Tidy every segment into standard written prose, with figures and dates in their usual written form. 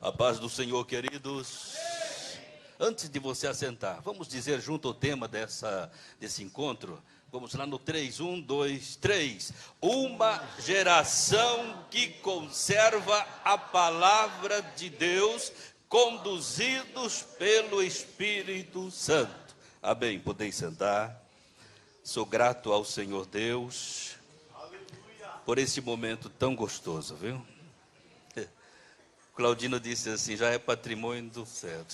A paz do Senhor, queridos. Antes de você assentar, vamos dizer junto o tema desse encontro. Vamos lá no 3, 1, 2, 3. Uma geração que conserva a palavra de Deus, conduzidos pelo Espírito Santo. Amém, podeis sentar. Sou grato ao Senhor Deus por esse momento tão gostoso, viu? Claudino disse assim, já é patrimônio do céu.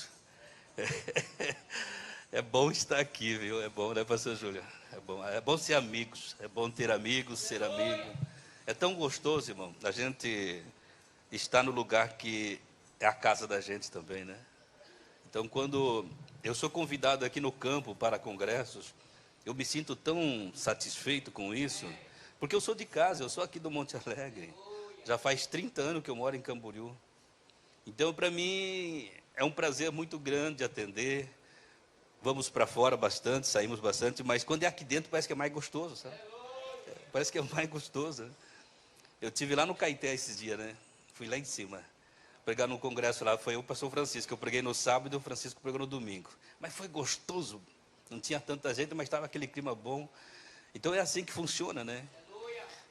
É bom estar aqui, viu? É bom, né, pastor Júlio? É bom ser amigos, é bom ter amigos, ser amigo. É tão gostoso, irmão, a gente estar no lugar que é a casa da gente também, né? Então, quando eu sou convidado aqui no campo para congressos, eu me sinto tão satisfeito com isso, porque eu sou de casa, eu sou aqui do Monte Alegre. Já faz 30 anos que eu moro em Camboriú. Então, para mim, é um prazer muito grande atender. Vamos para fora bastante, saímos bastante, mas quando é aqui dentro parece que é mais gostoso, sabe? Parece que é mais gostoso, né? Eu estive lá no Caeté esses dias, né? Fui lá em cima, pregar no congresso lá, foi o pastor Francisco. Eu preguei no sábado e o Francisco pregou no domingo. Mas foi gostoso, não tinha tanta gente, mas estava aquele clima bom. Então é assim que funciona, né?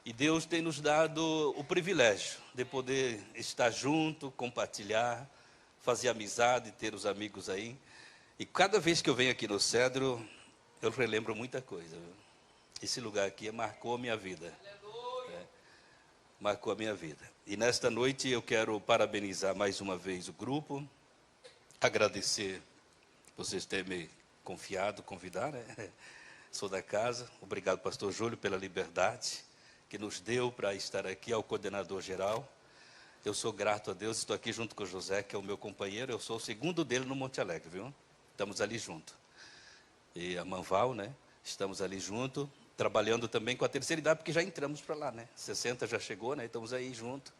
E Deus tem nos dado o privilégio de poder estar junto, compartilhar, fazer amizade, ter os amigos aí. E cada vez que eu venho aqui no Cedro, eu relembro muita coisa. Viu? Esse lugar aqui marcou a minha vida. Marcou a minha vida. E nesta noite eu quero parabenizar mais uma vez o grupo, agradecer vocês terem me confiado, convidar, né? Sou da casa. Obrigado, pastor Júlio, pela liberdade que nos deu para estar aqui, ao coordenador geral. Eu sou grato a Deus, estou aqui junto com o José, que é o meu companheiro, eu sou o segundo dele no Monte Alegre, viu? Estamos ali junto. E a Manval, né? Estamos ali junto, trabalhando também com a terceira idade, porque já entramos para lá, né? 60 já chegou, né? Estamos aí junto.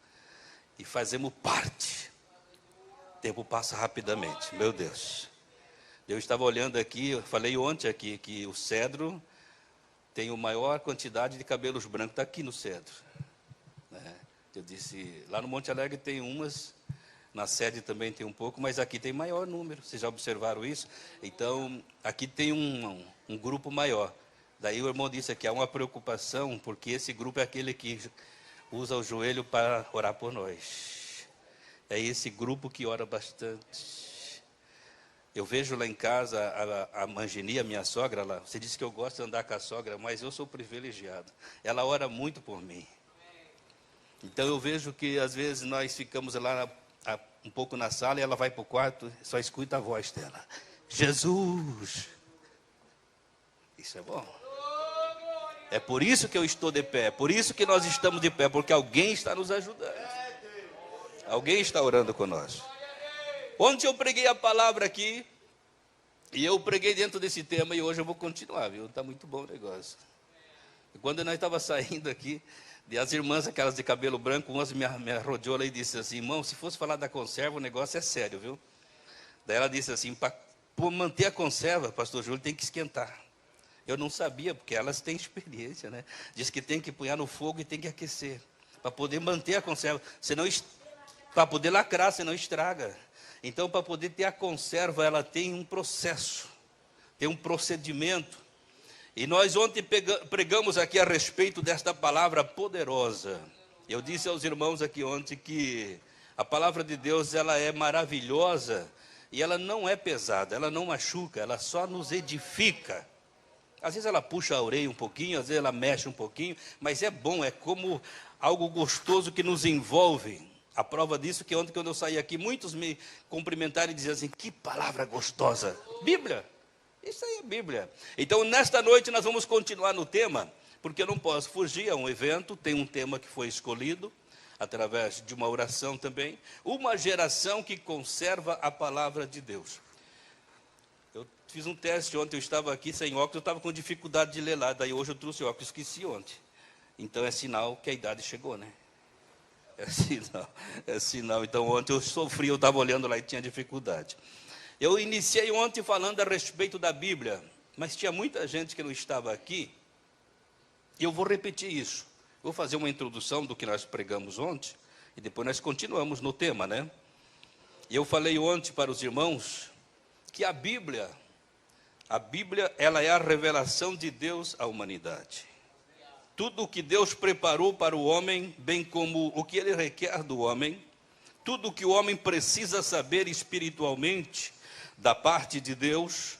E fazemos parte. O tempo passa rapidamente, meu Deus. Eu estava olhando aqui, eu falei ontem aqui, que o Cedro tem a maior quantidade de cabelos brancos, está aqui no Cedro. Né? Eu disse, lá no Monte Alegre tem umas, na sede também tem um pouco, mas aqui tem maior número, vocês já observaram isso? Então, aqui tem um grupo maior. Daí o irmão disse que há uma preocupação, porque esse grupo é aquele que usa o joelho para orar por nós. É esse grupo que ora bastante. Eu vejo lá em casa a Mangini, a minha sogra, lá, você disse que eu gosto de andar com a sogra, mas eu sou privilegiado. Ela ora muito por mim. Então eu vejo que às vezes nós ficamos lá um pouco na sala e ela vai para o quarto, só escuta a voz dela. Jesus! Isso é bom. É por isso que eu estou de pé, por isso que nós estamos de pé, porque alguém está nos ajudando. Alguém está orando conosco. Ontem eu preguei a palavra aqui, e eu preguei dentro desse tema, e hoje eu vou continuar, viu? Está muito bom o negócio. E quando nós estávamos saindo aqui, as irmãs, aquelas de cabelo branco, umas me rodeou lá e disse assim, irmão, se fosse falar da conserva, o negócio é sério, viu? Daí ela disse assim, para manter a conserva, pastor Júlio, tem que esquentar. Eu não sabia, porque elas têm experiência, né? Diz que tem que punhar no fogo e tem que aquecer, para poder manter a conserva, para poder lacrar, senão estraga. Então, para poder ter a conserva, ela tem um processo, tem um procedimento. E nós ontem pregamos aqui a respeito desta palavra poderosa. Eu disse aos irmãos aqui ontem que a palavra de Deus, ela é maravilhosa e ela não é pesada, ela não machuca, ela só nos edifica. Às vezes ela puxa a orelha um pouquinho, às vezes ela mexe um pouquinho, mas é bom, é como algo gostoso que nos envolve. A prova disso é que ontem, quando eu saí aqui, muitos me cumprimentaram e diziam assim, que palavra gostosa. Bíblia. Isso aí é Bíblia. Então, nesta noite, nós vamos continuar no tema, porque eu não posso fugir a um evento, tem um tema que foi escolhido, através de uma oração também, uma geração que conserva a palavra de Deus. Eu fiz um teste ontem, eu estava aqui sem óculos, eu estava com dificuldade de ler lá, daí hoje eu trouxe óculos, esqueci ontem. Então, é sinal que a idade chegou, né? É sinal. Então, ontem eu sofri, eu estava olhando lá e tinha dificuldade. Eu iniciei ontem falando a respeito da Bíblia, mas tinha muita gente que não estava aqui, e eu vou repetir isso. Vou fazer uma introdução do que nós pregamos ontem, e depois nós continuamos no tema, né? E eu falei ontem para os irmãos que a Bíblia, ela é a revelação de Deus à humanidade. Tudo o que Deus preparou para o homem, bem como o que Ele requer do homem, tudo o que o homem precisa saber espiritualmente da parte de Deus,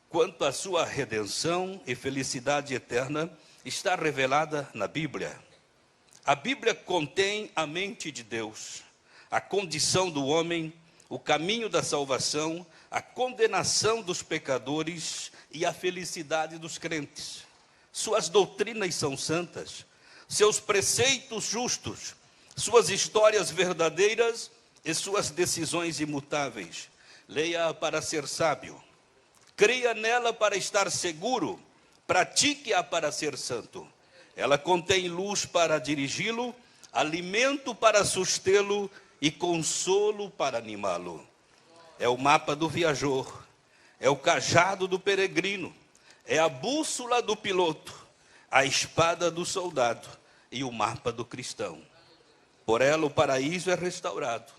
quanto à sua redenção e felicidade eterna, está revelada na Bíblia. A Bíblia contém a mente de Deus, a condição do homem, o caminho da salvação, a condenação dos pecadores e a felicidade dos crentes. Suas doutrinas são santas, seus preceitos justos, suas histórias verdadeiras e suas decisões imutáveis. Leia-a para ser sábio, creia nela para estar seguro, pratique-a para ser santo. Ela contém luz para dirigi-lo, alimento para sustê-lo e consolo para animá-lo. É o mapa do viajor, é o cajado do peregrino, é a bússola do piloto, a espada do soldado e o mapa do cristão. Por ela o paraíso é restaurado,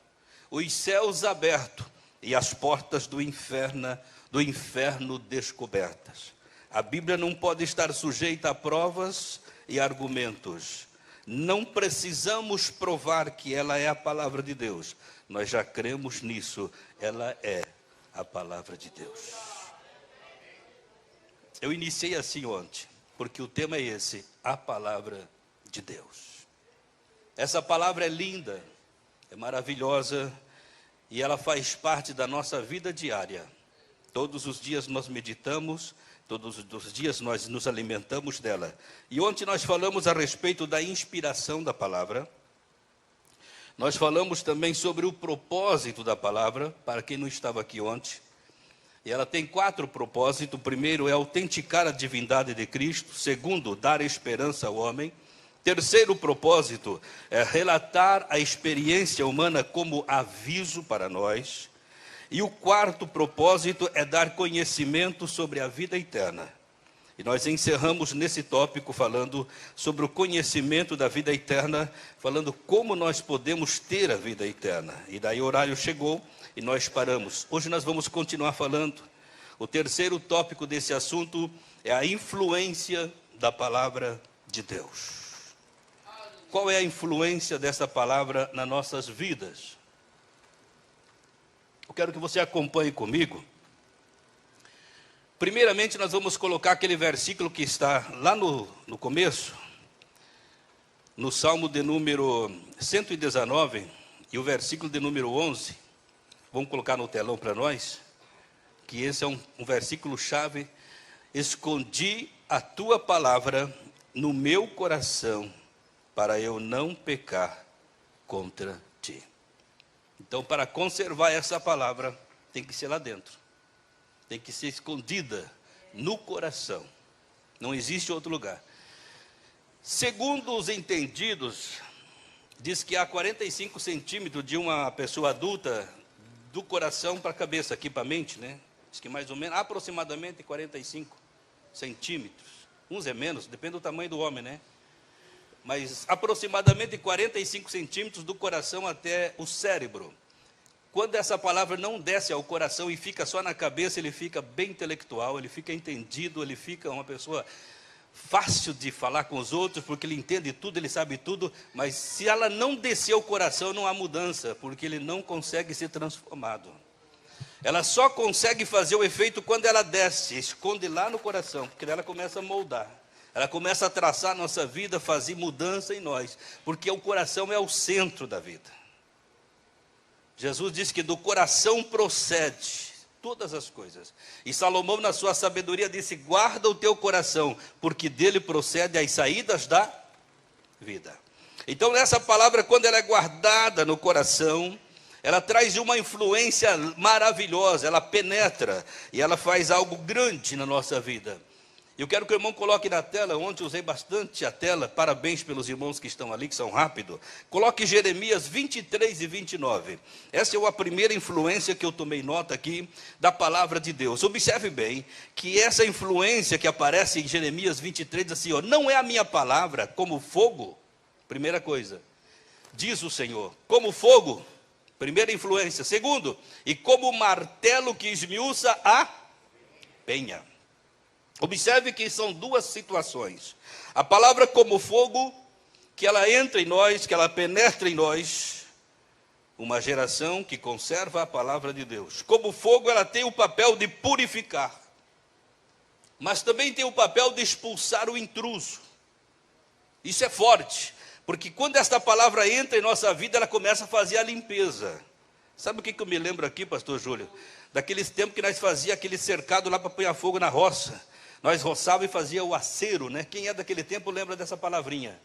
os céus abertos e as portas do inferno descobertas. A Bíblia não pode estar sujeita a provas e argumentos. Não precisamos provar que ela é a palavra de Deus. Nós já cremos nisso. Ela é a palavra de Deus. Eu iniciei assim ontem, porque o tema é esse, a palavra de Deus. Essa palavra é linda, é maravilhosa, e ela faz parte da nossa vida diária. Todos os dias nós meditamos, todos os dias nós nos alimentamos dela. E ontem nós falamos a respeito da inspiração da palavra. Nós falamos também sobre o propósito da palavra, para quem não estava aqui ontem. E ela tem 4 propósitos. O primeiro é autenticar a divindade de Cristo. Segundo, dar esperança ao homem. Terceiro propósito é relatar a experiência humana como aviso para nós. E o quarto propósito é dar conhecimento sobre a vida eterna. E nós encerramos nesse tópico falando sobre o conhecimento da vida eterna, falando como nós podemos ter a vida eterna. E daí o horário chegou e nós paramos. Hoje nós vamos continuar falando. O terceiro tópico desse assunto é a influência da palavra de Deus. Qual é a influência dessa palavra nas nossas vidas? Eu quero que você acompanhe comigo. Primeiramente, nós vamos colocar aquele versículo que está lá no começo, no Salmo de número 119, e o versículo de número 11. Vamos colocar no telão para nós, que esse é um versículo-chave. Escondi a tua palavra no meu coração, para eu não pecar contra ti. Então, para conservar essa palavra, tem que ser lá dentro. Tem que ser escondida no coração. Não existe outro lugar. Segundo os entendidos, diz que há 45 centímetros de uma pessoa adulta, do coração para a cabeça, aqui para a mente, né? Diz que mais ou menos, aproximadamente 45 centímetros. Uns é menos, depende do tamanho do homem, né? Mas aproximadamente 45 centímetros do coração até o cérebro. Quando essa palavra não desce ao coração e fica só na cabeça, ele fica bem intelectual, ele fica entendido, ele fica uma pessoa fácil de falar com os outros, porque ele entende tudo, ele sabe tudo, mas se ela não descer ao coração, não há mudança, porque ele não consegue ser transformado. Ela só consegue fazer o efeito quando ela desce, esconde lá no coração, porque ela começa a moldar. Ela começa a traçar a nossa vida, fazer mudança em nós, porque o coração é o centro da vida. Jesus disse que do coração procede todas as coisas. E Salomão, na sua sabedoria, disse: guarda o teu coração, porque dele procede as saídas da vida. Então, essa palavra, quando ela é guardada no coração, ela traz uma influência maravilhosa, ela penetra e ela faz algo grande na nossa vida. Eu quero que o irmão coloque na tela. Ontem usei bastante a tela, parabéns pelos irmãos que estão ali, que são rápidos. Coloque Jeremias 23 e 29. Essa é a primeira influência que eu tomei nota aqui da palavra de Deus. Observe bem que essa influência que aparece em Jeremias 23 diz assim, ó, não é a minha palavra como fogo, primeira coisa, diz o Senhor, como fogo, Primeira influência. Segundo, e como martelo que esmiuça a penha. Observe que são duas situações. A palavra como fogo, que ela entra em nós, que ela penetra em nós, uma geração que conserva a palavra de Deus. Como fogo, ela tem o papel de purificar, mas também tem o papel de expulsar o intruso. Isso é forte, porque quando esta palavra entra em nossa vida, ela começa a fazer a limpeza. Sabe o que eu me lembro aqui, pastor Júlio? Daqueles tempos que nós fazíamos aquele cercado lá para pôr fogo na roça. Nós roçava e fazia o acero, né? Quem é daquele tempo lembra dessa palavrinha?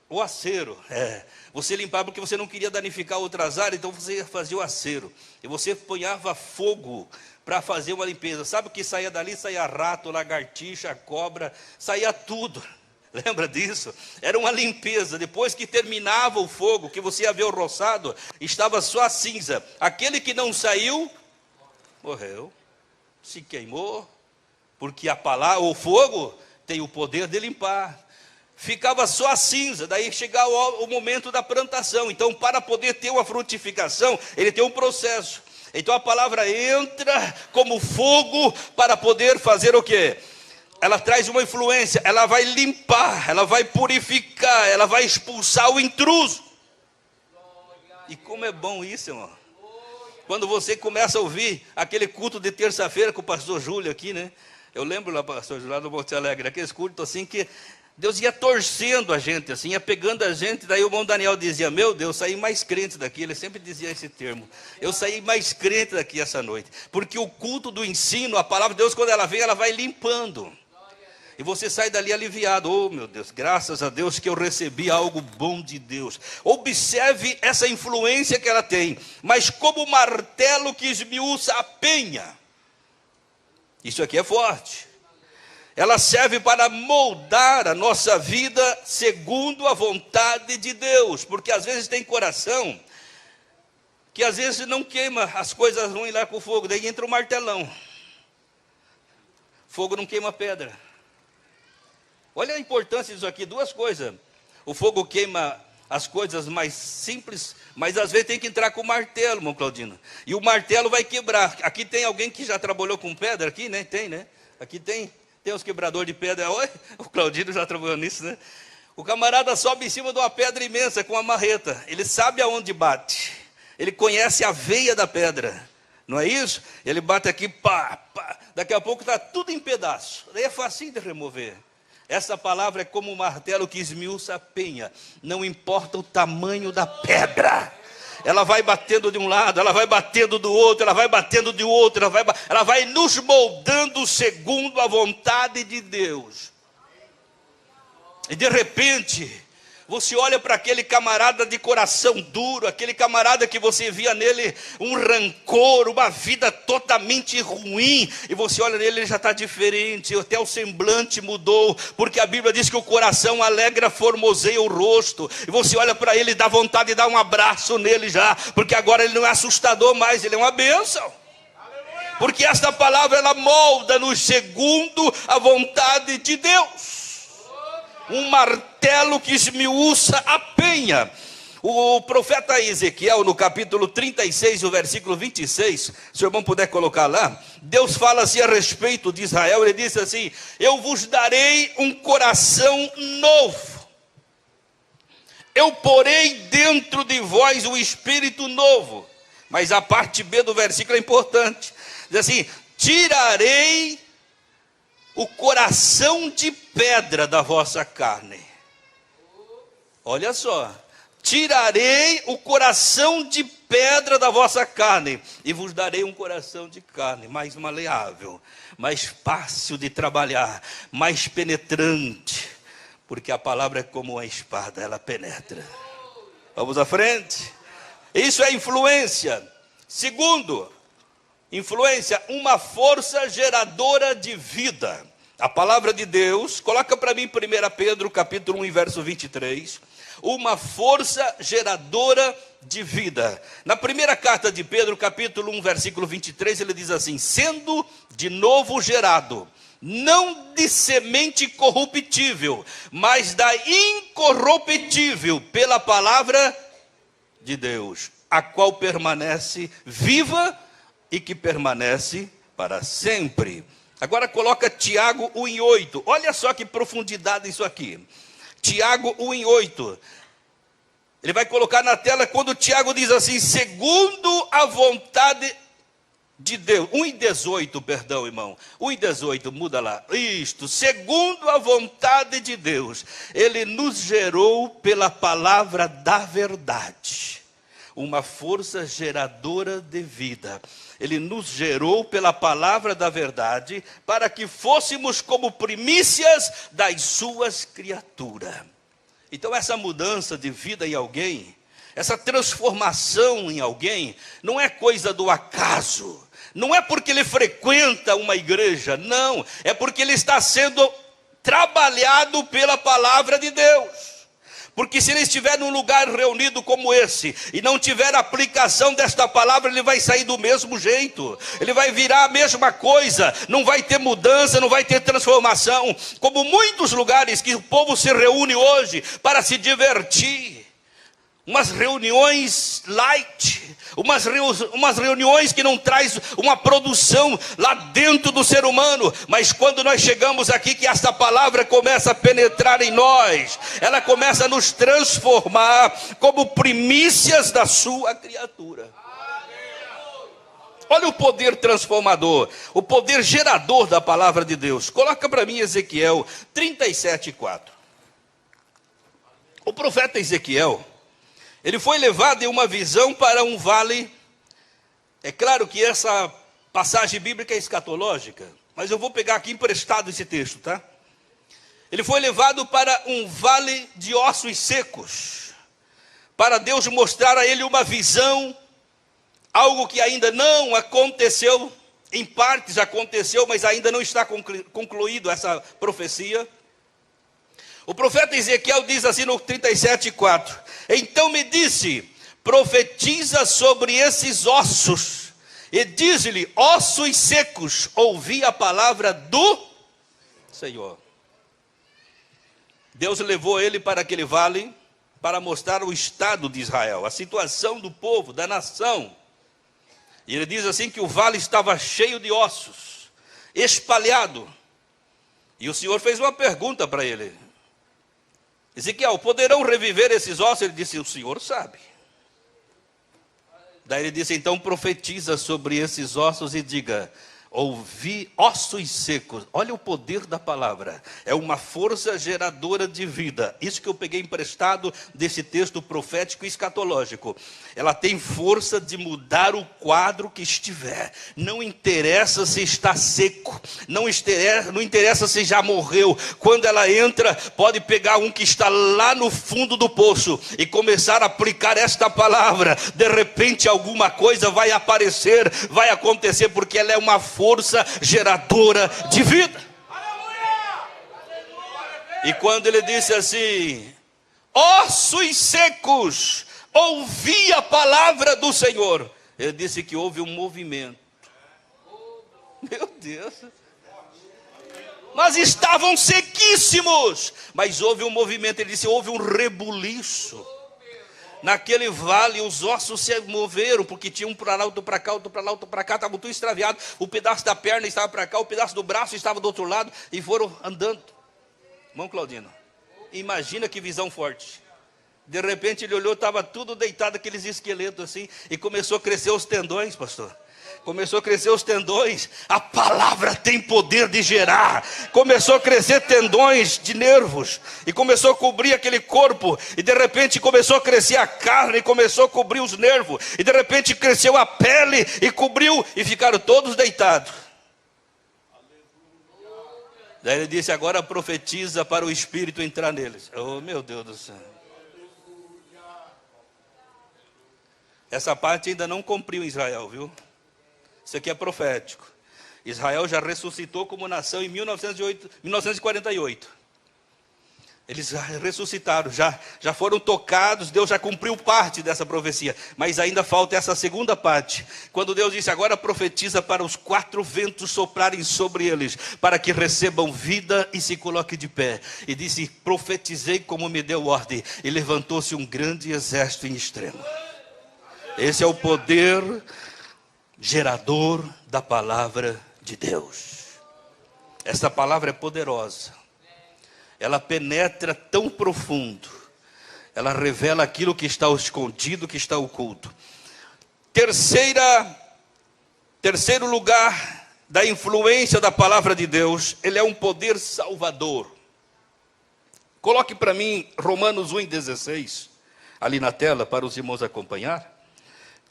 O acero, você limpava porque você não queria danificar outras áreas, então você fazia o acero. E você ponhava fogo para fazer uma limpeza. Sabe o que saía dali? Saía rato, lagartixa, cobra, saía tudo. Lembra disso? Era uma limpeza. Depois que terminava o fogo, que você ia ver o roçado, estava só a cinza. Aquele que não saiu, morreu, se queimou, porque a palavra, o fogo tem o poder de limpar. Ficava só a cinza, daí chegava o momento da plantação. Então, para poder ter uma frutificação, ele tem um processo. Então, a palavra entra como fogo para poder fazer o quê? Ela traz uma influência, ela vai limpar, ela vai purificar, ela vai expulsar o intruso. E como é bom isso, irmão. Quando você começa a ouvir aquele culto de terça-feira com o pastor Júlio aqui, né? Eu lembro lá, pastor Júlio, lá do Monte Alegre, aqueles cultos assim que Deus ia torcendo a gente, assim, ia pegando a gente. Daí o irmão Daniel dizia, meu Deus, saí mais crente daqui. Ele sempre dizia esse termo, eu saí mais crente daqui essa noite. Porque o culto do ensino, a palavra de Deus, quando ela vem, ela vai limpando. E você sai dali aliviado. Oh meu Deus, graças a Deus que eu recebi algo bom de Deus. Observe essa influência que ela tem. Mas como martelo que esmiuça a penha. Isso aqui é forte. Ela serve para moldar a nossa vida segundo a vontade de Deus. Porque às vezes tem coração que às vezes não queima as coisas ruins lá com o fogo. Daí entra o martelão. Fogo não queima pedra. Olha a importância disso aqui, duas coisas. O fogo queima as coisas mais simples, mas às vezes tem que entrar com o martelo, irmão Claudino. E o martelo vai quebrar. Aqui tem alguém que já trabalhou com pedra aqui, né? Tem, né? Aqui tem os quebradores de pedra. Oi? O Claudino já trabalhou nisso, né? O camarada sobe em cima de uma pedra imensa com uma marreta. Ele sabe aonde bate. Ele conhece a veia da pedra. Não é isso? Ele bate aqui, pá, pá. Daqui a pouco está tudo em pedaço. Daí é facinho de remover. Essa palavra é como um martelo que esmiuça a penha. Não importa o tamanho da pedra. Ela vai batendo de um lado, ela vai batendo do outro, ela vai batendo de outro, ela vai nos moldando segundo a vontade de Deus. E de repente, você olha para aquele camarada de coração duro, aquele camarada que você via nele um rancor, uma vida totalmente ruim, e você olha nele, ele já está diferente, até o semblante mudou, porque a Bíblia diz que o coração alegra, formoseia o rosto, e você olha para ele e dá vontade de dar um abraço nele já, porque agora ele não é assustador mais, ele é uma bênção. Porque esta palavra ela molda-nos segundo a vontade de Deus. Um martelo que esmiuça a penha. O profeta Ezequiel, no capítulo 36, o versículo 26, se o irmão puder colocar lá, Deus fala assim a respeito de Israel, ele diz assim, eu vos darei um coração novo, eu porei dentro de vós um espírito novo. Mas a parte B do versículo é importante, diz assim, tirarei o coração de pedra da vossa carne. Olha só. Tirarei o coração de pedra da vossa carne. E vos darei um coração de carne. Mais maleável. Mais fácil de trabalhar. Mais penetrante. Porque a palavra é como uma espada. Ela penetra. Vamos à frente. Isso é influência. Segundo, influência, uma força geradora de vida. A palavra de Deus, coloca para mim 1 Pedro capítulo 1, verso 23. Uma força geradora de vida. Na primeira carta de Pedro, capítulo 1, versículo 23, ele diz assim, sendo de novo gerado, não de semente corruptível, mas da incorruptível, pela palavra de Deus. a qual permanece viva e que permanece para sempre. Agora coloca Tiago 1:8. Olha só que profundidade isso aqui. Tiago 1:8. Ele vai colocar na tela quando Tiago diz assim: segundo a vontade de Deus. 1:18, perdão, irmão. 1:18, muda lá. Isto, segundo a vontade de Deus, Ele nos gerou pela palavra da verdade, uma força geradora de vida. Ele nos gerou pela palavra da verdade, para que fôssemos como primícias das suas criaturas. Então essa mudança de vida em alguém, essa transformação em alguém, não é coisa do acaso. Não é porque ele frequenta uma igreja, não. É porque ele está sendo trabalhado pela palavra de Deus. Porque se ele estiver num lugar reunido como esse, e não tiver aplicação desta palavra, ele vai sair do mesmo jeito. Ele vai virar a mesma coisa, não vai ter mudança, não vai ter transformação. Como muitos lugares que o povo se reúne hoje para se divertir. Umas reuniões light, umas reuniões que não traz uma produção lá dentro do ser humano. Mas quando nós chegamos aqui, que essa palavra começa a penetrar em nós, ela começa a nos transformar como primícias da sua criatura. Olha o poder transformador, o poder gerador da palavra de Deus. Coloca para mim Ezequiel 37:4. O profeta Ezequiel, ele foi levado em uma visão para um vale. É claro que essa passagem bíblica é escatológica, mas eu vou pegar aqui emprestado esse texto, tá? Ele foi levado para um vale de ossos secos, para Deus mostrar a ele uma visão, algo que ainda não aconteceu, em partes aconteceu, mas ainda não está concluído essa profecia. O profeta Ezequiel diz assim no 37:4: então me disse, profetiza sobre esses ossos, e diz-lhe, ossos secos, ouvi a palavra do Senhor. Deus levou ele para aquele vale, para mostrar o estado de Israel, a situação do povo, da nação. E ele diz assim que o vale estava cheio de ossos, espalhado. E o Senhor fez uma pergunta para ele: Ezequiel, poderão reviver esses ossos? Ele disse, o Senhor sabe. Daí ele disse, então profetiza sobre esses ossos e diga, ouvi ossos secos. Olha o poder da palavra, é uma força geradora de vida. Isso que eu peguei emprestado desse texto profético e escatológico. Ela tem força de mudar o quadro que estiver. Não interessa se está seco, não interessa se já morreu. Quando ela entra, pode pegar um que está lá no fundo do poço e começar a aplicar esta palavra. De repente alguma coisa vai aparecer, vai acontecer, porque ela é uma força geradora de vida. E quando ele disse assim, ossos secos, ouvi a palavra do Senhor, ele disse que houve um movimento. Meu Deus. Mas estavam sequíssimos, mas houve um movimento. Ele disse, houve um rebuliço. Naquele vale os ossos se moveram, porque tinha um para lá, outro para cá, outro para lá, outro para cá, estavam tudo extraviados. O pedaço da perna estava para cá, o pedaço do braço estava do outro lado, e foram andando. Irmão Claudino, imagina que visão forte. De repente ele olhou, estava tudo deitado, aqueles esqueletos assim, e começou a crescer os tendões, pastor. Começou a crescer os tendões. A palavra tem poder de gerar. Começou a crescer tendões de nervos, e começou a cobrir aquele corpo, e de repente começou a crescer a carne, e começou a cobrir os nervos, e de repente cresceu a pele, e cobriu, e ficaram todos deitados. Daí ele disse, agora profetiza para o Espírito entrar neles. Oh, meu Deus do céu. Essa parte ainda não cumpriu em Israel, viu? Isso aqui é profético. Israel já ressuscitou como nação em 1948. Eles já ressuscitaram, já foram tocados, Deus já cumpriu parte dessa profecia. Mas ainda falta essa segunda parte. Quando Deus disse, agora profetiza para os 4 ventos soprarem sobre eles, para que recebam vida e se coloquem de pé. E disse, profetizei como me deu ordem. E levantou-se um grande exército em extremo. Esse é o poder gerador da palavra de Deus. Essa palavra é poderosa. Ela penetra tão profundo. Ela revela aquilo que está escondido, que está oculto. Terceiro lugar da influência da palavra de Deus, ele é um poder salvador. Coloque para mim Romanos 1,16, ali na tela, para os irmãos acompanhar.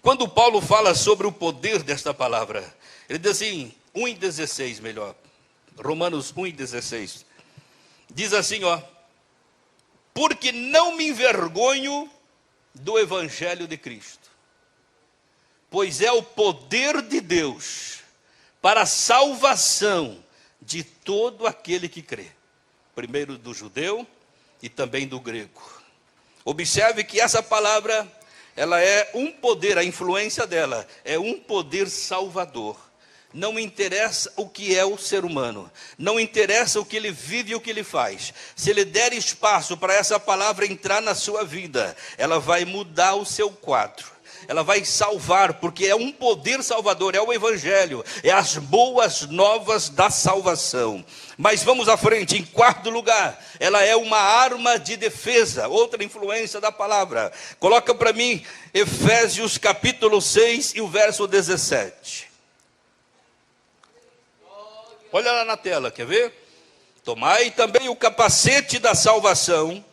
Quando Paulo fala sobre o poder desta palavra, ele diz assim, 1,16 melhor, Romanos 1,16, diz assim, ó, porque não me envergonho do evangelho de Cristo, pois é o poder de Deus para a salvação de todo aquele que crê, primeiro do judeu e também do grego. Observe que essa palavra, ela é um poder, a influência dela é um poder salvador. Não interessa o que é o ser humano, não interessa o que ele vive e o que ele faz. Se ele der espaço para essa palavra entrar na sua vida, ela vai mudar o seu quadro. Ela vai salvar, porque é um poder salvador, é o evangelho, é as boas novas da salvação. Mas vamos à frente, em quarto lugar, ela é uma arma de defesa, outra influência da palavra. Coloca para mim Efésios capítulo 6 e o verso 17. Olha lá na tela, quer ver? Tomai também o capacete da salvação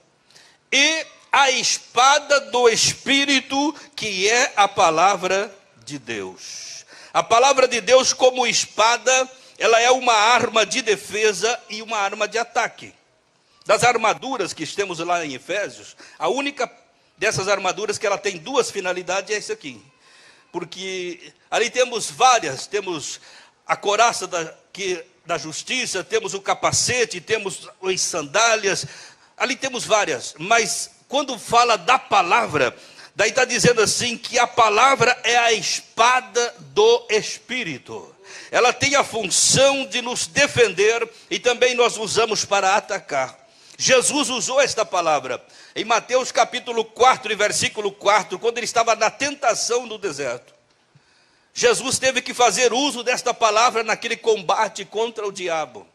e a espada do Espírito, que é a palavra de Deus. A palavra de Deus como espada, ela é uma arma de defesa e uma arma de ataque. Das armaduras que temos lá em Efésios, a única dessas armaduras que ela tem duas finalidades é essa aqui. Porque ali temos várias, temos a couraça da justiça, temos o capacete, temos as sandálias, ali temos várias, mas quando fala da palavra, daí está dizendo assim, que a palavra é a espada do Espírito. Ela tem a função de nos defender e também nós usamos para atacar. Jesus usou esta palavra em Mateus capítulo 4 e versículo 4, quando ele estava na tentação no deserto. Jesus teve que fazer uso desta palavra naquele combate contra o diabo.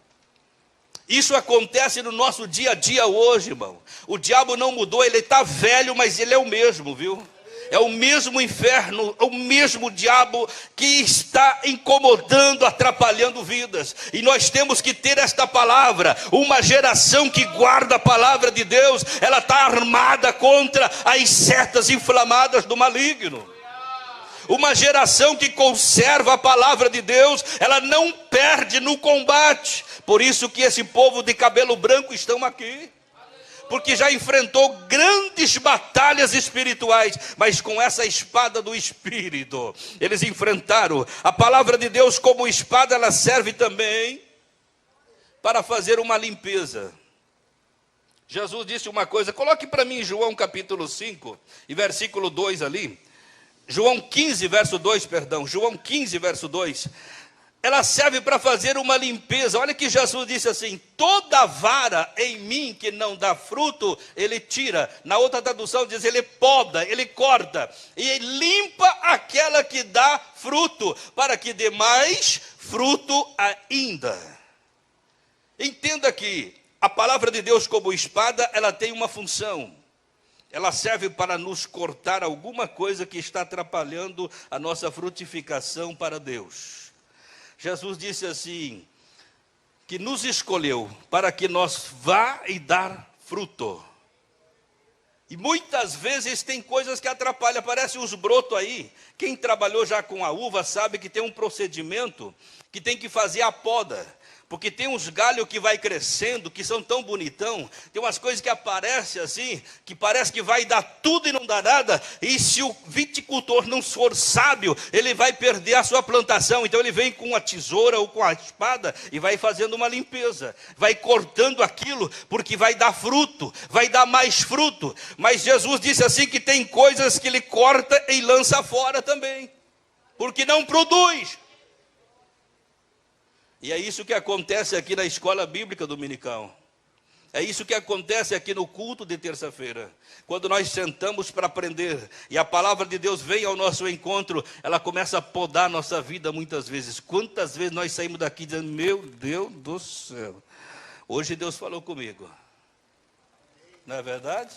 Isso acontece no nosso dia a dia hoje, irmão. O diabo não mudou, ele está velho, mas ele é o mesmo, viu? É o mesmo inferno, é o mesmo diabo que está incomodando, atrapalhando vidas. E nós temos que ter esta palavra. Uma geração que guarda a palavra de Deus, ela está armada contra as setas inflamadas do maligno. Uma geração que conserva a palavra de Deus, ela não perde no combate. Por isso que esse povo de cabelo branco estão aqui. Porque já enfrentou grandes batalhas espirituais, mas com essa espada do Espírito, eles enfrentaram. A palavra de Deus como espada, ela serve também para fazer uma limpeza. Jesus disse uma coisa, coloque para mim João capítulo 5 e versículo 2 ali. João 15, verso 2, perdão. João 15, verso 2. Ela serve para fazer uma limpeza. Olha que Jesus disse assim, toda vara em mim que não dá fruto, ele tira. Na outra tradução diz, ele poda, ele corta. E ele limpa aquela que dá fruto, para que dê mais fruto ainda. Entenda que a palavra de Deus como espada, ela tem uma função. Ela serve para nos cortar alguma coisa que está atrapalhando a nossa frutificação para Deus. Jesus disse assim, que nos escolheu para que nós vá e dar fruto. E muitas vezes tem coisas que atrapalham, parece os brotos aí. Quem trabalhou já com a uva sabe que tem um procedimento que tem que fazer a poda. Porque tem uns galhos que vai crescendo, que são tão bonitão, tem umas coisas que aparecem assim, que parece que vai dar tudo e não dá nada, e se o viticultor não for sábio, ele vai perder a sua plantação. Então ele vem com a tesoura ou com a espada e vai fazendo uma limpeza, vai cortando aquilo, porque vai dar fruto, vai dar mais fruto. Mas Jesus disse assim que tem coisas que ele corta e lança fora também, porque não produz. E é isso que acontece aqui na escola bíblica dominical. É isso que acontece aqui no culto de terça-feira. Quando nós sentamos para aprender e a palavra de Deus vem ao nosso encontro, ela começa a podar a nossa vida muitas vezes. Quantas vezes nós saímos daqui dizendo, meu Deus do céu, hoje Deus falou comigo. Não é verdade?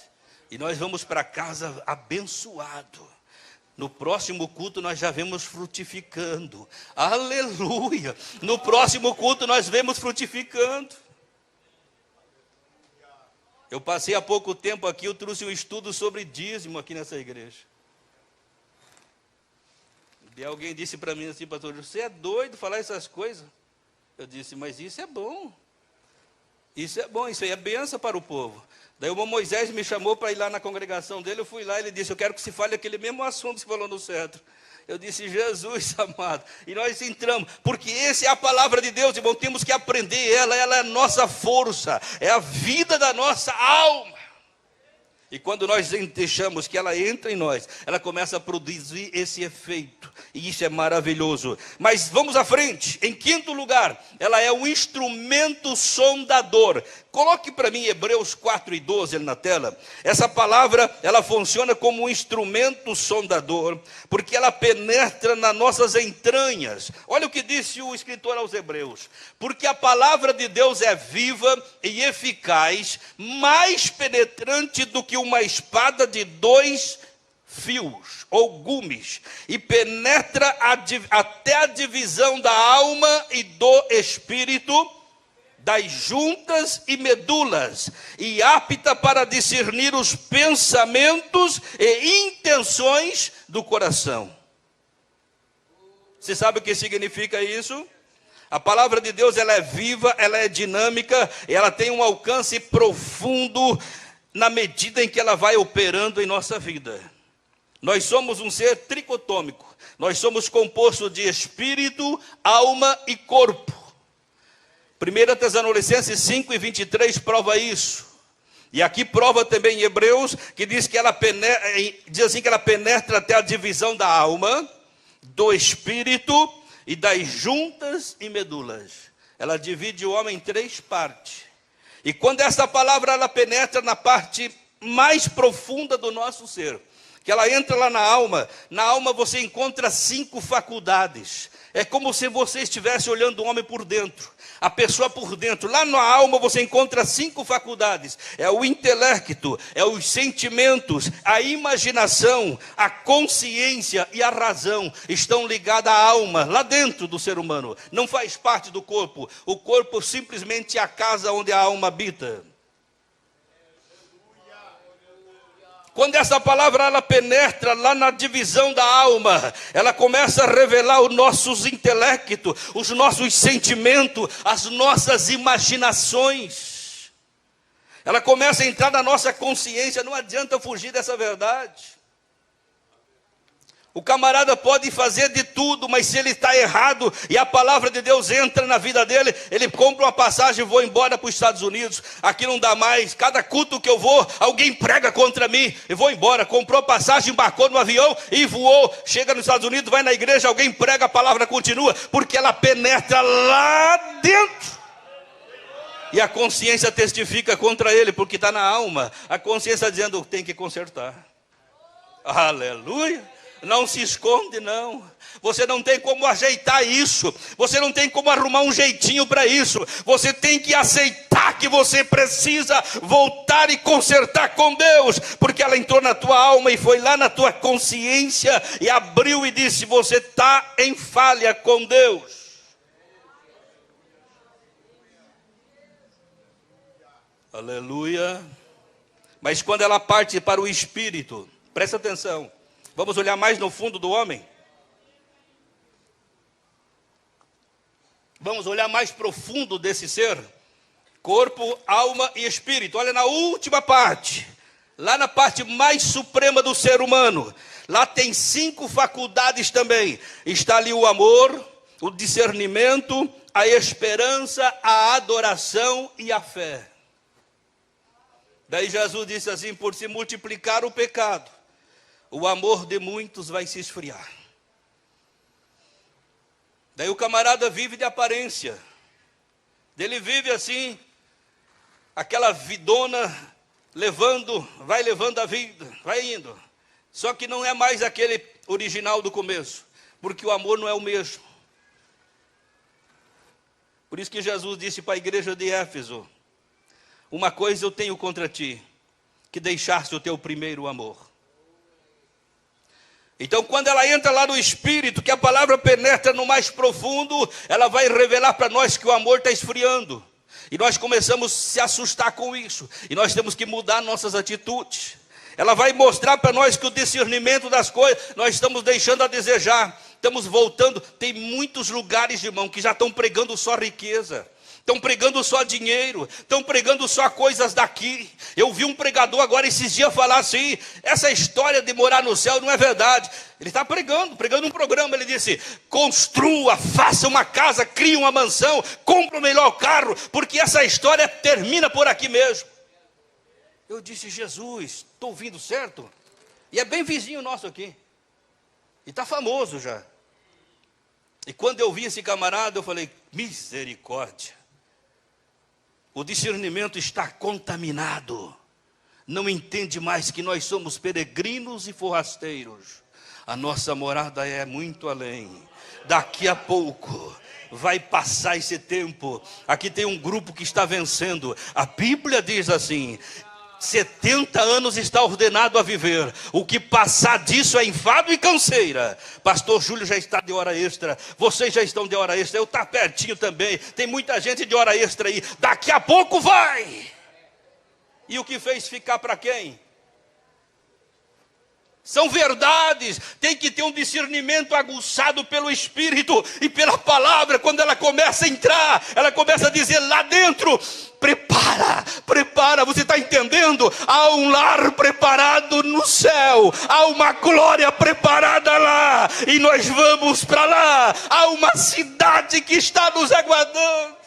E nós vamos para casa abençoado. No próximo culto nós já vemos frutificando. Aleluia! No próximo culto nós vemos frutificando. Eu passei há pouco tempo aqui, eu trouxe um estudo sobre dízimo aqui nessa igreja. E alguém disse para mim assim, pastor, você é doido falar essas coisas? Eu disse, mas isso é bom. Isso é bom, isso aí é bênção para o povo. Daí o irmão Moisés me chamou para ir lá na congregação dele, eu fui lá e ele disse, eu quero que se fale aquele mesmo assunto que você falou no cetro. Eu disse, Jesus amado, e nós entramos, porque essa é a palavra de Deus, irmão, temos que aprender ela é a nossa força, é a vida da nossa alma. E quando nós deixamos que ela entre em nós, ela começa a produzir esse efeito. E isso é maravilhoso. Mas vamos à frente. Em quinto lugar, ela é um instrumento sondador. Coloque para mim Hebreus 4:12 na tela. Essa palavra, ela funciona como um instrumento sondador, porque ela penetra nas nossas entranhas. Olha o que disse o escritor aos Hebreus. Porque a palavra de Deus é viva e eficaz, mais penetrante do que uma espada de 2 fios ou gumes, e penetra até a divisão da alma e do espírito, das juntas e medulas, e apta para discernir os pensamentos e intenções do coração. Você sabe o que significa isso? A palavra de Deus, ela é viva, ela é dinâmica, e ela tem um alcance profundo na medida em que ela vai operando em nossa vida. Nós somos um ser tricotômico. Nós somos compostos de espírito, alma e corpo. 1 Tessalonicenses 5:23 prova isso. E aqui prova também em Hebreus, que diz que ela penetra até a divisão da alma, do espírito e das juntas e medulas. Ela divide o homem em 3 partes. E quando essa palavra ela penetra na parte mais profunda do nosso ser, que ela entra lá na alma você encontra 5 faculdades. É como se você estivesse olhando o homem por dentro, a pessoa por dentro. Lá na alma você encontra 5 faculdades. É o intelecto, é os sentimentos, a imaginação, a consciência e a razão estão ligadas à alma, lá dentro do ser humano. Não faz parte do corpo. O corpo simplesmente é a casa onde a alma habita. Quando essa palavra ela penetra lá na divisão da alma, ela começa a revelar os nossos intelectos, os nossos sentimentos, as nossas imaginações. Ela começa a entrar na nossa consciência, não adianta fugir dessa verdade. O camarada pode fazer de tudo, mas se ele está errado e a palavra de Deus entra na vida dele, ele compra uma passagem e vou embora para os Estados Unidos. Aqui não dá mais, cada culto que eu vou, alguém prega contra mim, eu vou embora. Comprou passagem, embarcou no avião e voou. Chega nos Estados Unidos, vai na igreja, alguém prega, a palavra continua, porque ela penetra lá dentro. E a consciência testifica contra ele, porque está na alma. A consciência dizendo, tem que consertar. Aleluia. Não se esconde, não. Você não tem como ajeitar isso. Você não tem como arrumar um jeitinho para isso. Você tem que aceitar que você precisa voltar e consertar com Deus, porque ela entrou na tua alma e foi lá na tua consciência e abriu e disse, você está em falha com Deus. Aleluia. Mas quando ela parte para o espírito, presta atenção. Vamos olhar mais no fundo do homem? Vamos olhar mais profundo desse ser? Corpo, alma e espírito. Olha na última parte. Lá na parte mais suprema do ser humano. Lá tem 5 faculdades também. Está ali o amor, o discernimento, a esperança, a adoração e a fé. Daí Jesus disse assim, por se multiplicar o pecado, o amor de muitos vai se esfriar. Daí o camarada vive de aparência. Ele vive assim, aquela vidona vai levando a vida, vai indo. Só que não é mais aquele original do começo, porque o amor não é o mesmo. Por isso que Jesus disse para a igreja de Éfeso: uma coisa eu tenho contra ti, que deixaste o teu primeiro amor. Então, quando ela entra lá no Espírito, que a palavra penetra no mais profundo, ela vai revelar para nós que o amor está esfriando. E nós começamos a se assustar com isso. E nós temos que mudar nossas atitudes. Ela vai mostrar para nós que o discernimento das coisas, nós estamos deixando a desejar. Estamos voltando. Tem muitos lugares, irmão, que já estão pregando só riqueza. Estão pregando só dinheiro, estão pregando só coisas daqui. Eu vi um pregador agora esses dias falar assim: essa história de morar no céu não é verdade. Ele está pregando um programa. Ele disse: construa, faça uma casa, crie uma mansão, compre o melhor carro, porque essa história termina por aqui mesmo. Eu disse: Jesus, estou ouvindo certo? E é bem vizinho nosso aqui, e está famoso já. E quando eu vi esse camarada, eu falei: misericórdia. O discernimento está contaminado. Não entende mais que nós somos peregrinos e forrasteiros. A nossa morada é muito além. Daqui a pouco vai passar esse tempo. Aqui tem um grupo que está vencendo. A Bíblia diz assim: 70 anos está ordenado a viver. O que passar disso é enfado e canseira. Pastor Júlio já está de hora extra. Vocês já estão de hora extra. Eu estou pertinho também. Tem muita gente de hora extra aí. Daqui a pouco vai. E o que fez ficar para quem? São verdades. Tem que ter um discernimento aguçado pelo Espírito e pela palavra. Quando ela começa a entrar, ela começa a dizer lá dentro: prepara, você está entendendo? Há um lar preparado no céu, há uma glória preparada lá, e nós vamos para lá. Há uma cidade que está nos aguardando.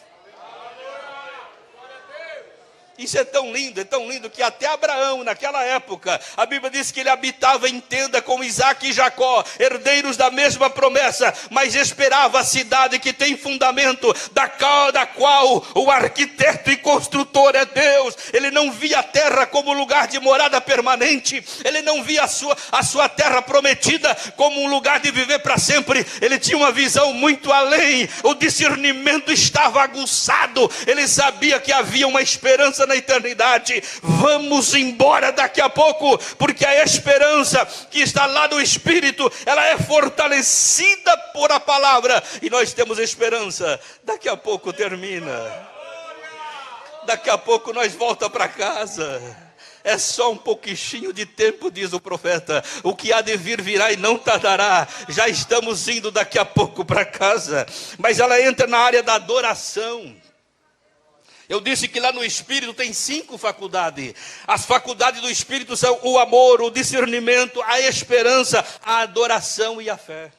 Isso é tão lindo que até Abraão, naquela época, a Bíblia diz que ele habitava em tenda com Isaac e Jacó, herdeiros da mesma promessa, mas esperava a cidade que tem fundamento, da qual o arquiteto e construtor é Deus. Ele não via a terra como lugar de morada permanente, ele não via a sua terra prometida como um lugar de viver para sempre. Ele tinha uma visão muito além, o discernimento estava aguçado, ele sabia que havia uma esperança na eternidade. Vamos embora daqui a pouco, porque a esperança que está lá no Espírito, ela é fortalecida por a palavra, e nós temos esperança. Daqui a pouco termina, daqui a pouco nós volta para casa. É só um pouquinho de tempo, diz o profeta. O que há de vir virá e não tardará. Já estamos indo daqui a pouco para casa. Mas ela entra na área da adoração. Eu disse que lá no Espírito tem 5 faculdades. As faculdades do Espírito são o amor, o discernimento, a esperança, a adoração e a fé.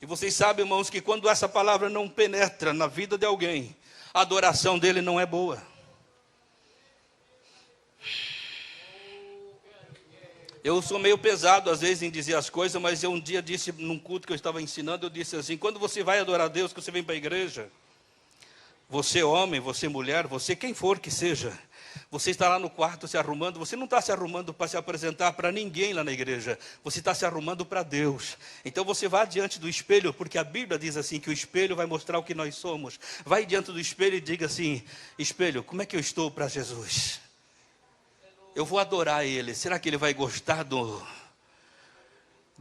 E vocês sabem, irmãos, que quando essa palavra não penetra na vida de alguém, a adoração dele não é boa. Eu sou meio pesado às vezes em dizer as coisas, mas eu um dia disse num culto que eu estava ensinando, eu disse assim: quando você vai adorar a Deus, que você vem para a igreja, você homem, você mulher, você quem for que seja, você está lá no quarto se arrumando, você não está se arrumando para se apresentar para ninguém lá na igreja, você está se arrumando para Deus. Então você vai diante do espelho, porque a Bíblia diz assim, que o espelho vai mostrar o que nós somos. Vai diante do espelho e diga assim: espelho, como é que eu estou para Jesus? Eu vou adorar Ele, será que Ele vai gostar do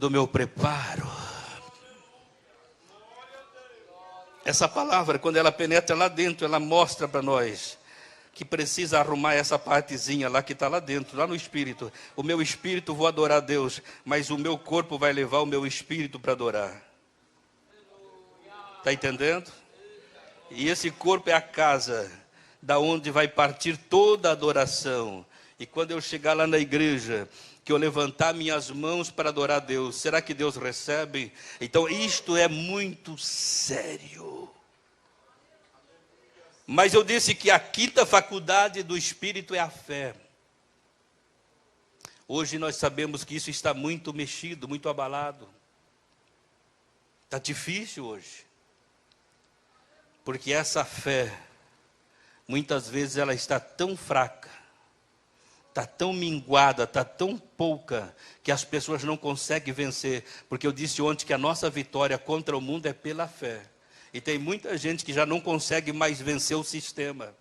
meu preparo? Essa palavra, quando ela penetra lá dentro, ela mostra para nós que precisa arrumar essa partezinha lá que está lá dentro, lá no Espírito. O meu espírito vou adorar a Deus, mas o meu corpo vai levar o meu espírito para adorar. Está entendendo? E esse corpo é a casa da onde vai partir toda a adoração. E quando eu chegar lá na igreja, que eu levantar minhas mãos para adorar a Deus, será que Deus recebe? Então isto é muito sério. Mas eu disse que a 5ª faculdade do Espírito é a fé. Hoje nós sabemos que isso está muito mexido, muito abalado. Está difícil hoje. Porque essa fé muitas vezes ela está tão fraca, está tão minguada, está tão pouca, que as pessoas não conseguem vencer. Porque eu disse ontem que a nossa vitória contra o mundo é pela fé. E tem muita gente que já não consegue mais vencer o sistema.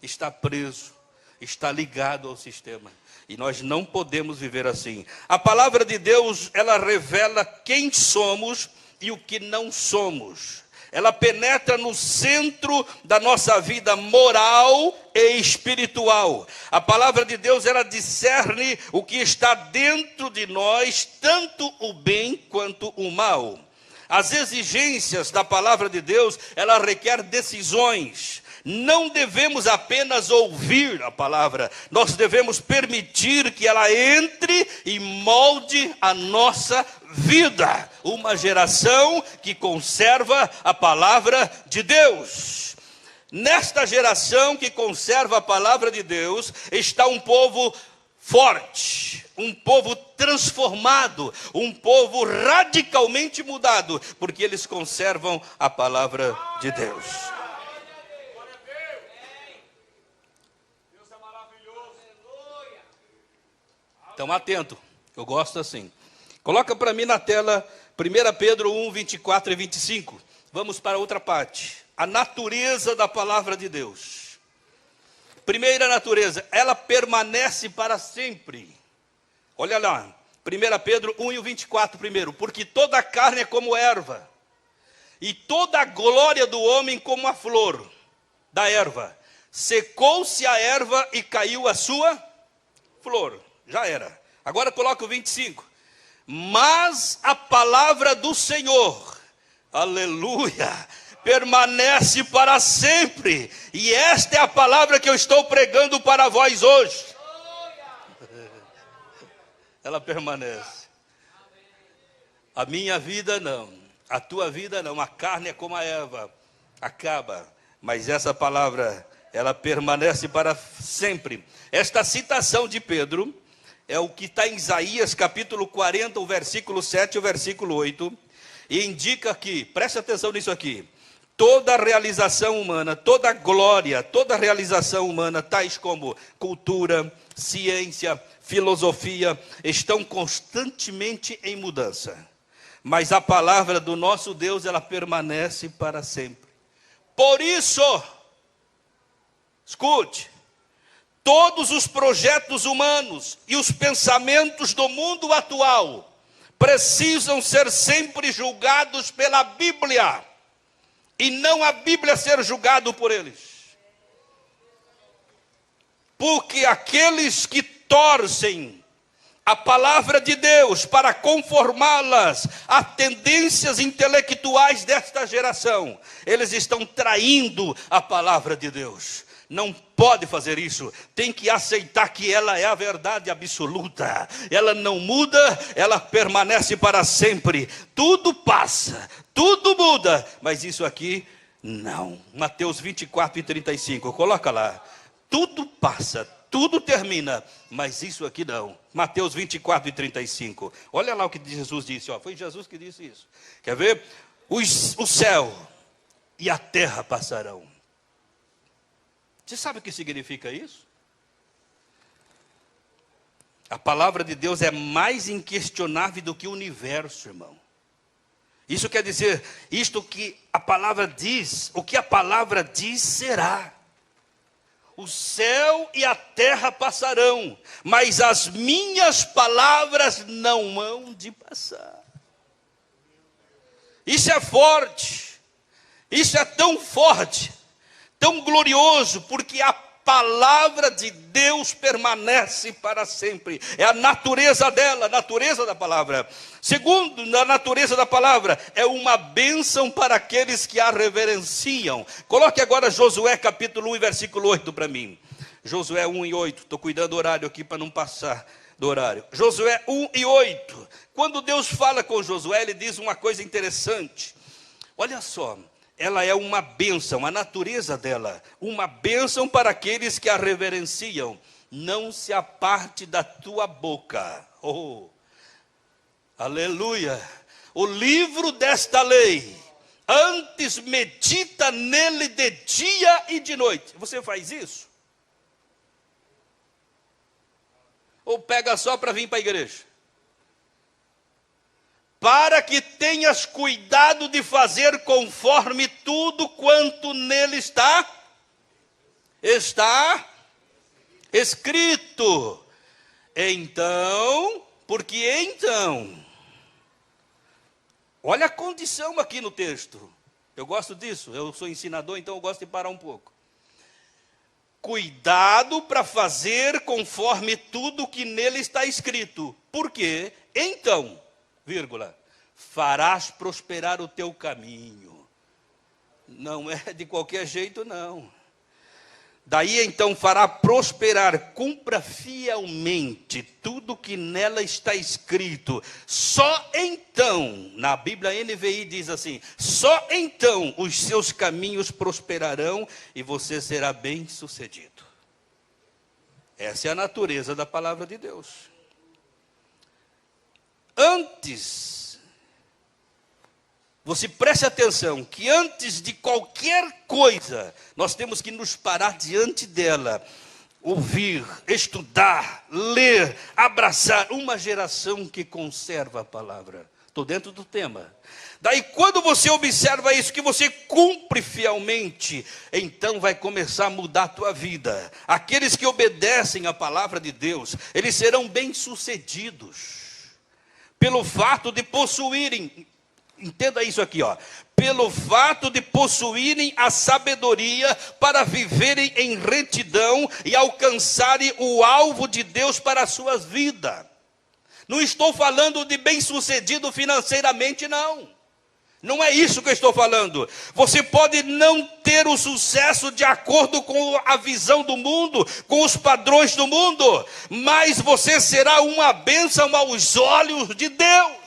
Está preso, está ligado ao sistema. E nós não podemos viver assim. A palavra de Deus, ela revela quem somos e o que não somos. Ela penetra no centro da nossa vida moral e espiritual. A palavra de Deus, ela discerne o que está dentro de nós, tanto o bem quanto o mal. As exigências da palavra de Deus, ela requer decisões. Não devemos apenas ouvir a palavra, nós devemos permitir que ela entre e molde a nossa vida. Uma geração que conserva a palavra de Deus. Nesta geração que conserva a palavra de Deus, está um povo forte, um povo transformado, um povo radicalmente mudado, porque eles conservam a palavra de Deus. Então, atento, eu gosto assim. Coloca para mim na tela 1 Pedro 1, 24 e 25. Vamos para outra parte. A natureza da palavra de Deus. Primeira natureza, ela permanece para sempre. Olha lá, 1 Pedro 1 e 24 primeiro. Porque toda a carne é como erva, e toda a glória do homem como a flor da erva. Secou-se a erva e caiu a sua flor. Já era. Agora coloca o 25. Mas a palavra do Senhor, aleluia, permanece para sempre. E esta é a palavra que eu estou pregando para vós hoje. Ela permanece. A minha vida não. A tua vida não. A carne é como a erva, acaba. Mas essa palavra, ela permanece para sempre. Esta citação de Pedro é o que está em Isaías capítulo 40, o versículo 7 e o versículo 8, e indica que, preste atenção nisso aqui, toda a realização humana, toda a glória, toda a realização humana, tais como cultura, ciência, filosofia, estão constantemente em mudança. Mas a palavra do nosso Deus, ela permanece para sempre. Por isso, escute, todos os projetos humanos e os pensamentos do mundo atual precisam ser sempre julgados pela Bíblia, e não a Bíblia ser julgado por eles. Porque aqueles que torcem a palavra de Deus para conformá-las a tendências intelectuais desta geração, eles estão traindo a palavra de Deus. Não pode fazer isso, tem que aceitar que ela é a verdade absoluta, ela não muda, ela permanece para sempre. Tudo passa, tudo muda, mas isso aqui não. Mateus 24 e 35, coloca lá. Tudo passa, tudo termina, mas isso aqui não. Mateus 24 e 35, olha lá o que Jesus disse, ó, foi Jesus que disse isso. Quer ver? O céu e a terra passarão. Você sabe o que significa isso? A palavra de Deus é mais inquestionável do que o universo, irmão. Isso quer dizer, isto que a palavra diz, o que a palavra diz será. O céu e a terra passarão, mas as minhas palavras não hão de passar. Isso é forte, isso é tão forte, tão glorioso, porque a palavra de Deus permanece para sempre. É a natureza dela, a natureza da palavra. Segundo, na natureza da palavra, é uma bênção para aqueles que a reverenciam. Coloque agora Josué capítulo 1 e versículo 8 para mim. Josué 1 e 8, estou cuidando do horário aqui para não passar do horário. Josué 1 e 8. Quando Deus fala com Josué, ele diz uma coisa interessante. Olha só. Ela é uma bênção, a natureza dela, uma bênção para aqueles que a reverenciam. Não se aparte da tua boca. Oh, aleluia. O livro desta lei antes medita nele de dia e de noite. Você faz isso? Ou pega só para vir para a igreja? Para que tenhas cuidado de fazer conforme tudo quanto nele está escrito. Então, olha a condição aqui no texto. Eu gosto disso, eu sou ensinador, então eu gosto de parar um pouco. Cuidado para fazer conforme tudo que nele está escrito. Por quê? Então, farás prosperar o teu caminho. Não é de qualquer jeito, não. Daí então fará prosperar, cumpra fielmente tudo que nela está escrito. Só então, na Bíblia NVI diz assim, só então os seus caminhos prosperarão e você será bem-sucedido. Essa é a natureza da palavra de Deus. Você preste atenção que antes de qualquer coisa, nós temos que nos parar diante dela, ouvir, estudar, ler, abraçar uma geração que conserva a palavra. Estou dentro do tema. Daí quando você observa isso, que você cumpre fielmente, então vai começar a mudar a tua vida. Aqueles que obedecem à palavra de Deus, eles serão bem-sucedidos. Pelo fato de possuírem, entenda isso aqui, pelo fato de possuírem a sabedoria para viverem em retidão e alcançarem o alvo de Deus para as suas vidas. Não estou falando de bem-sucedido financeiramente, não. Não é isso que eu estou falando. Você pode não ter o sucesso de acordo com a visão do mundo, com os padrões do mundo, mas você será uma bênção aos olhos de Deus.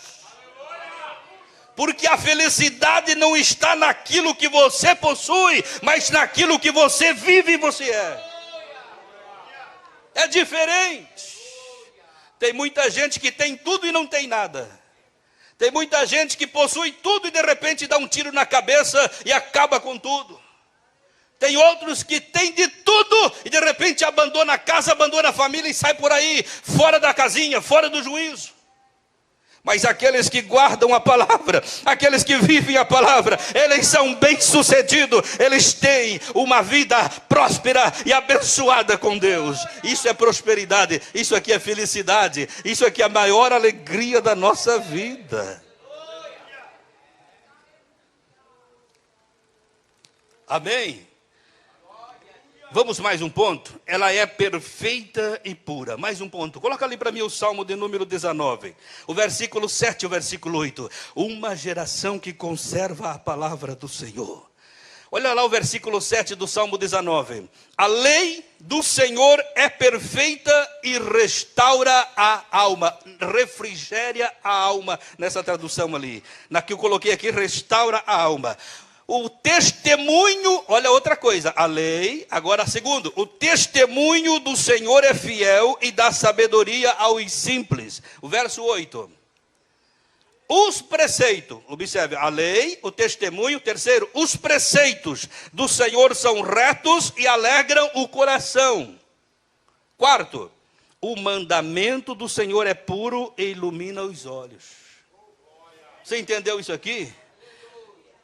Porque a felicidade não está naquilo que você possui, mas naquilo que você vive e você é. É diferente. Tem muita gente que tem tudo e não tem nada. Tem muita gente que possui tudo e de repente dá um tiro na cabeça e acaba com tudo. Tem outros que têm de tudo e de repente abandona a casa, abandona a família e sai por aí, fora da casinha, fora do juízo. Mas aqueles que guardam a palavra, aqueles que vivem a palavra, eles são bem-sucedidos, eles têm uma vida próspera e abençoada com Deus. Isso é prosperidade, isso aqui é felicidade, isso aqui é a maior alegria da nossa vida. Amém? Vamos mais um ponto. Ela é perfeita e pura. Mais um ponto. Coloca ali para mim o Salmo de número 19. O versículo 7 e o versículo 8. Uma geração que conserva a palavra do Senhor. Olha lá o versículo 7 do Salmo 19. A lei do Senhor é perfeita e restaura a alma. Refrigéria a alma. Nessa tradução ali. Na que eu coloquei aqui, restaura a alma. O testemunho, olha outra coisa, a lei, agora segundo, o testemunho do Senhor é fiel e dá sabedoria aos simples. O verso 8. Os preceitos, observe, a lei, o testemunho, terceiro, os preceitos do Senhor são retos e alegram o coração. Quarto, o mandamento do Senhor é puro e ilumina os olhos. Você entendeu isso aqui?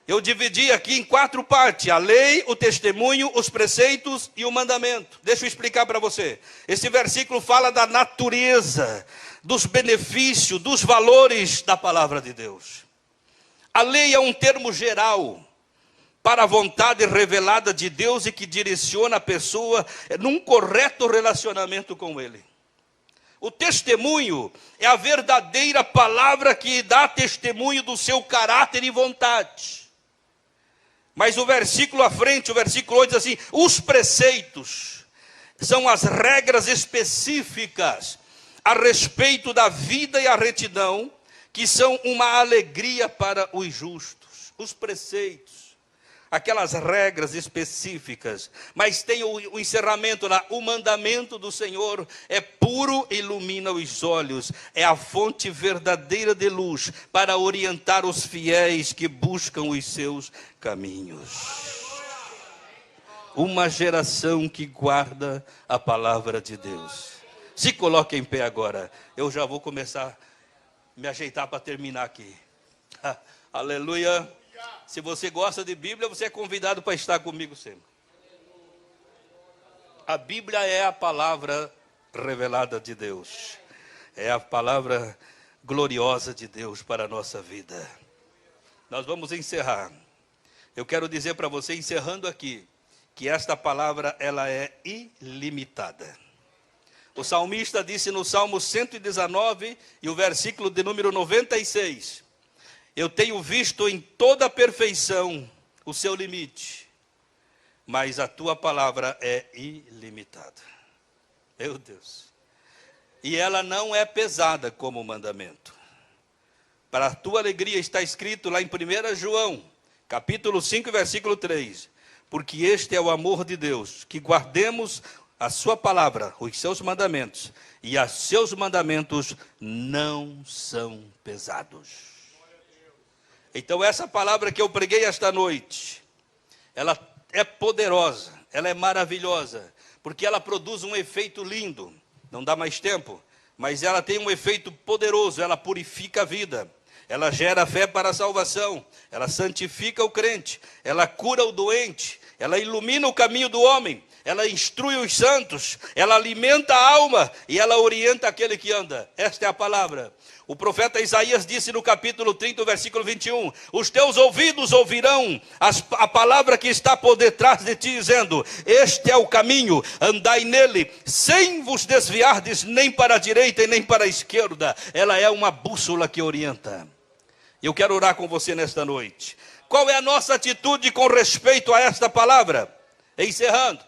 Eu dividi aqui em 4 partes, a lei, o testemunho, os preceitos e o mandamento. Deixa eu explicar para você. Esse versículo fala da natureza, dos benefícios, dos valores da palavra de Deus. A lei é um termo geral para a vontade revelada de Deus e que direciona a pessoa num correto relacionamento com Ele. O testemunho é a verdadeira palavra que dá testemunho do seu caráter e vontade. Mas o versículo à frente, o versículo 8 diz assim, os preceitos são as regras específicas a respeito da vida e a retidão, que são uma alegria para os justos. Os preceitos aquelas regras específicas, mas tem o encerramento lá. O mandamento do Senhor é puro e ilumina os olhos, é a fonte verdadeira de luz para orientar os fiéis que buscam os seus caminhos. Uma geração que guarda a palavra de Deus. Se coloque em pé agora. Eu já vou começar a me ajeitar para terminar aqui. Aleluia. Se você gosta de Bíblia, você é convidado para estar comigo sempre. A Bíblia é a palavra revelada de Deus. É a palavra gloriosa de Deus para a nossa vida. Nós vamos encerrar. Eu quero dizer para você, encerrando aqui, que esta palavra ela é ilimitada. O salmista disse no Salmo 119 e o versículo de número 96: eu tenho visto em toda a perfeição o seu limite, mas a tua palavra é ilimitada. Meu Deus. E ela não é pesada como o mandamento. Para a tua alegria está escrito lá em 1 João, capítulo 5, versículo 3. Porque este é o amor de Deus, que guardemos a sua palavra, os seus mandamentos, e os seus mandamentos não são pesados. Então essa palavra que eu preguei esta noite, ela é poderosa, ela é maravilhosa, porque ela produz um efeito lindo. Não dá mais tempo, mas ela tem um efeito poderoso, ela purifica a vida. Ela gera fé para a salvação, ela santifica o crente, ela cura o doente, ela ilumina o caminho do homem, ela instrui os santos, ela alimenta a alma e ela orienta aquele que anda. Esta é a palavra. O profeta Isaías disse no capítulo 30, versículo 21, os teus ouvidos ouvirão a palavra que está por detrás de ti, dizendo, este é o caminho, andai nele, sem vos desviardes nem para a direita e nem para a esquerda. Ela é uma bússola que orienta. Eu quero orar com você nesta noite. Qual é a nossa atitude com respeito a esta palavra? Encerrando.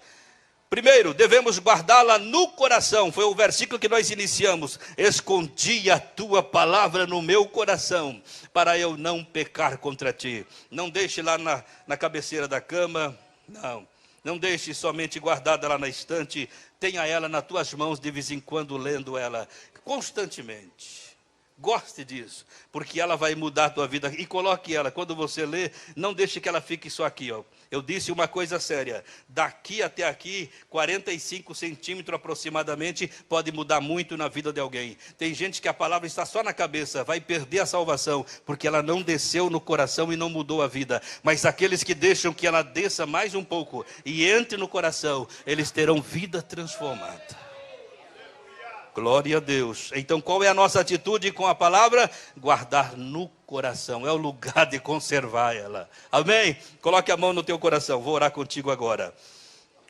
Primeiro, devemos guardá-la no coração. Foi o versículo que nós iniciamos. Escondi a tua palavra no meu coração, para eu não pecar contra ti. Não deixe lá na cabeceira da cama. Não deixe somente guardada lá na estante. Tenha ela nas tuas mãos de vez em quando, lendo ela constantemente. Goste disso, porque ela vai mudar a tua vida. E coloque ela, quando você lê, não deixe que ela fique só aqui, ó. Eu disse uma coisa séria, daqui até aqui, 45 centímetros aproximadamente, pode mudar muito na vida de alguém. Tem gente que a palavra está só na cabeça, vai perder a salvação, porque ela não desceu no coração e não mudou a vida. Mas aqueles que deixam que ela desça mais um pouco e entre no coração, eles terão vida transformada. Glória a Deus. Então qual é a nossa atitude com a palavra? Guardar no coração, é o lugar de conservar ela. Amém? Coloque a mão no teu coração, vou orar contigo agora.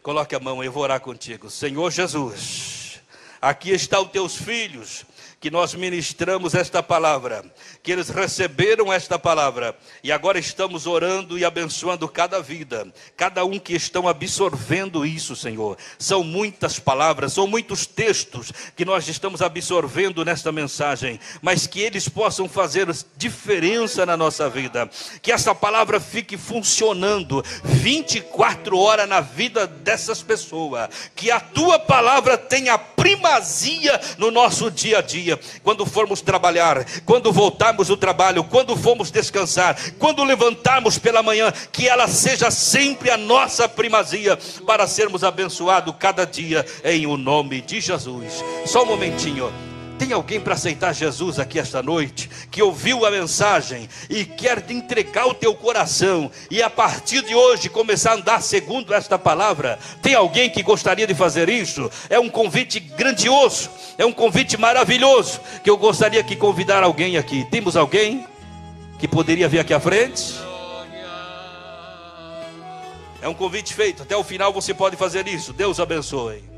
Coloque a mão, eu vou orar contigo. Senhor Jesus, aqui estão os teus filhos, que nós ministramos esta palavra, que eles receberam esta palavra, e agora estamos orando e abençoando cada vida, cada um que estão absorvendo isso, Senhor. São muitas palavras, são muitos textos que nós estamos absorvendo nesta mensagem, mas que eles possam fazer diferença na nossa vida, que essa palavra fique funcionando 24 horas na vida dessas pessoas, que a tua palavra tenha primazia no nosso dia a dia. Quando formos trabalhar, quando voltarmos do trabalho, quando formos descansar, quando levantarmos pela manhã, que ela seja sempre a nossa primazia, para sermos abençoados cada dia, em o nome de Jesus. Só um momentinho. Tem alguém para aceitar Jesus aqui esta noite, que ouviu a mensagem e quer te entregar o teu coração, e a partir de hoje começar a andar segundo esta palavra? Tem alguém que gostaria de fazer isso? É um convite grandioso, é um convite maravilhoso, que eu gostaria de convidar alguém aqui. Temos alguém que poderia vir aqui à frente? É um convite feito, até o final você pode fazer isso. Deus abençoe.